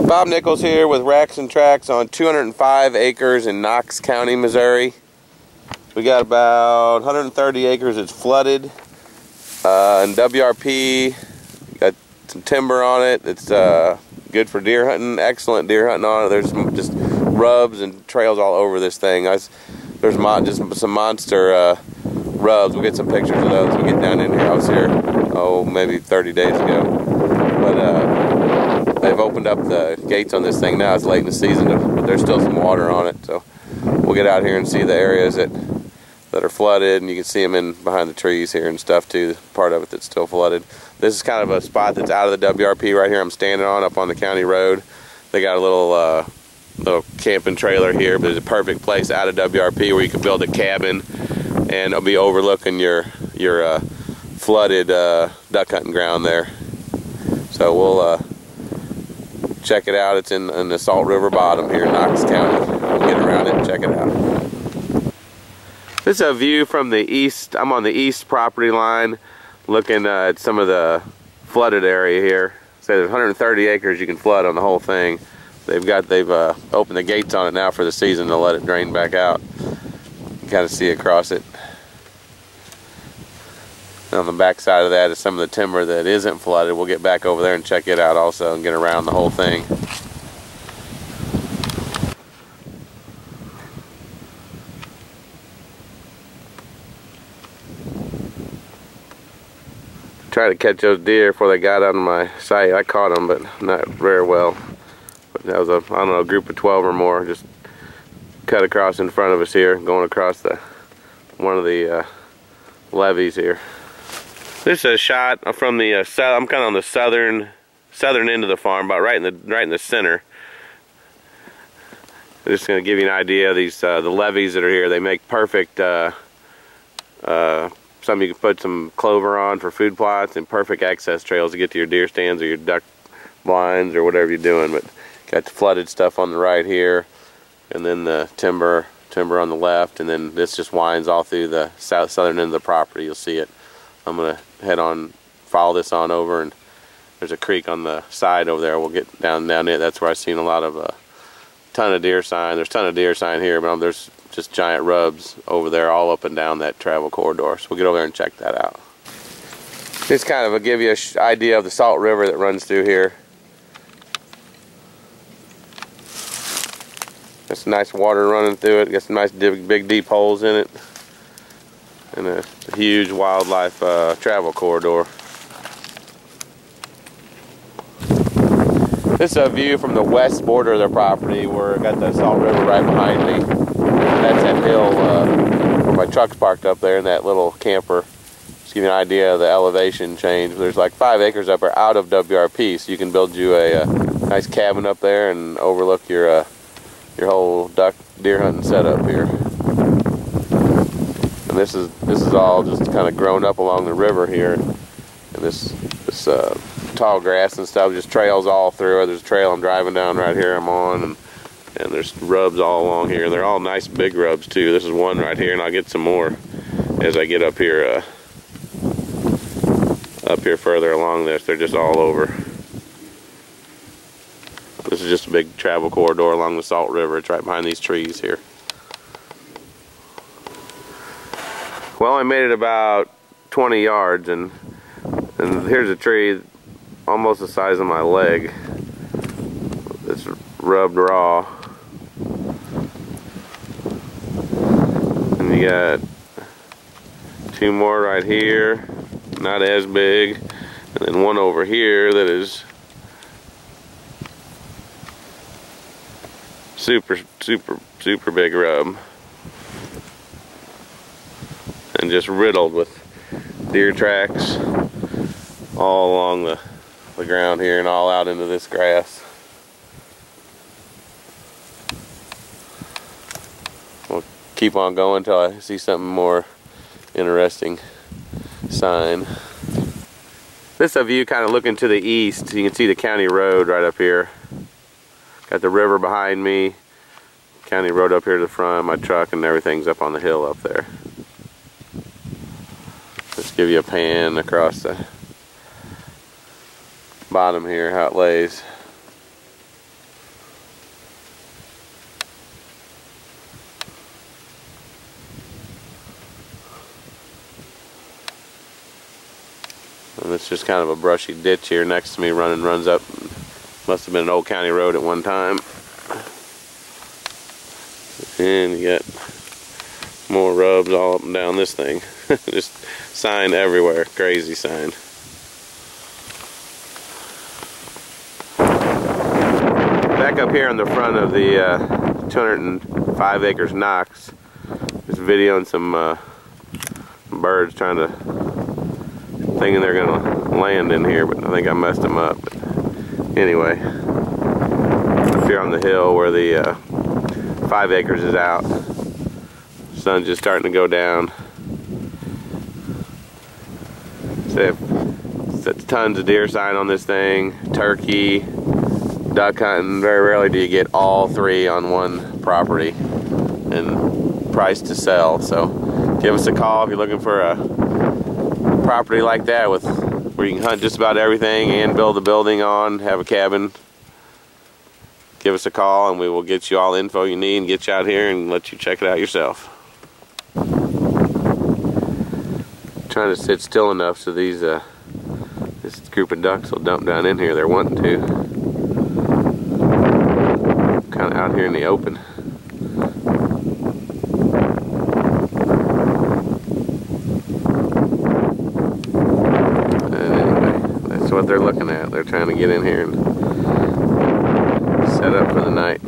Bob Nichols here with Racks and Tracks on 205 acres in Knox County, Missouri. We got about 130 acres that's flooded. And WRP, got some timber on it. It's good for deer hunting, excellent deer hunting on it. There's just rubs and trails all over this thing. There's just some monster rubs. We'll get some pictures of those when we get down in here. I was here, maybe 30 days ago. But they've opened up the gates on this thing now. It's late in the season, but there's still some water on it. So we'll get out here and see the areas that are flooded, and you can see them in behind the trees here and stuff too. Part of it that's still flooded. This is kind of a spot that's out of the WRP right here. I'm standing on up on the county road. They got a little camping trailer here, but it's a perfect place out of WRP where you can build a cabin and it'll be overlooking your flooded duck hunting ground there. So we'll check it out. It's in the Salt River bottom here in Knox County. We'll get around it and check it out. This is a view from the east. I'm on the east property line looking at some of the flooded area here. Say there's 130 acres you can flood on the whole thing. They've opened the gates on it now for the season to let it drain back out. You kind of see across it. And on the back side of that is some of the timber that isn't flooded. We'll get back over there and check it out also and get around the whole thing. Try to catch those deer before they got on my sight. I caught them, but not very well. But that was a group of 12 or more just cut across in front of us here, going across one of the levees here. This is a shot from the I'm kind of on the southern end of the farm, about right in the center. I'm just going to give you an idea of these the levees that are here. They make perfect. Some you can put some clover on for food plots, and perfect access trails to get to your deer stands or your duck blinds or whatever you're doing. But got the flooded stuff on the right here, and then the timber on the left, and then this just winds all through the southern end of the property. You'll see it. I'm gonna follow this on over, and there's a creek on the side over there. We'll get down it. That's where I've seen a lot of ton of deer sign. There's a ton of deer sign here, but there's just giant rubs over there all up and down that travel corridor. So we'll get over there and check that out. Just kind of give you an idea of the Salt River that runs through here. There's some nice water running through it. Got some nice big deep holes in it. And a huge wildlife travel corridor. This is a view from the west border of their property where I got the Salt River right behind me. That's that hill where my truck's parked up there in that little camper. Just give you an idea of the elevation change. There's like 5 acres up there out of WRP, so you can build you a nice cabin up there and overlook your whole deer hunting setup here. And this is all just kind of grown up along the river here. And this tall grass and stuff just trails all through it. There's a trail I'm driving down right here I'm on, and there's rubs all along here. They're all nice big rubs too. This is one right here, and I'll get some more as I get up here further along this. They're just all over. This is just a big travel corridor along the Salt River. It's right behind these trees here. Well, I made it about 20 yards, and here's a tree almost the size of my leg. It's rubbed raw. And you got 2 more right here, not as big, and then one over here that is super big rub, and just riddled with deer tracks all along the ground here and all out into this grass. We'll keep on going until I see something more interesting sign. This is a view kind of looking to the east. You can see the county road right up here. Got the river behind me. County road up here to the front of my truck, and everything's up on the hill up there. Just give you a pan across the bottom here, how it lays. And it's just kind of a brushy ditch here next to me, runs up. Must have been an old county road at one time. And you got more rubs all up and down this thing. Just sign everywhere, crazy sign. Back up here in the front of the 205 acres Knox, just videoing some birds thinking they're gonna land in here, but I think I messed them up. But anyway, up here on the hill where the 5 acres is out, sun's just starting to go down. So tons of deer sign on this thing, turkey, duck hunting. Very rarely do you get all 3 on one property and price to sell. So give us a call if you're looking for a property like that where you can hunt just about everything and build a building on, have a cabin. Give us a call and we will get you all the info you need and get you out here and let you check it out yourself. Trying to sit still enough so this group of ducks will dump down in here. They're wanting to. Kind of out here in the open. And anyway, that's what they're looking at. They're trying to get in here and set up for the night.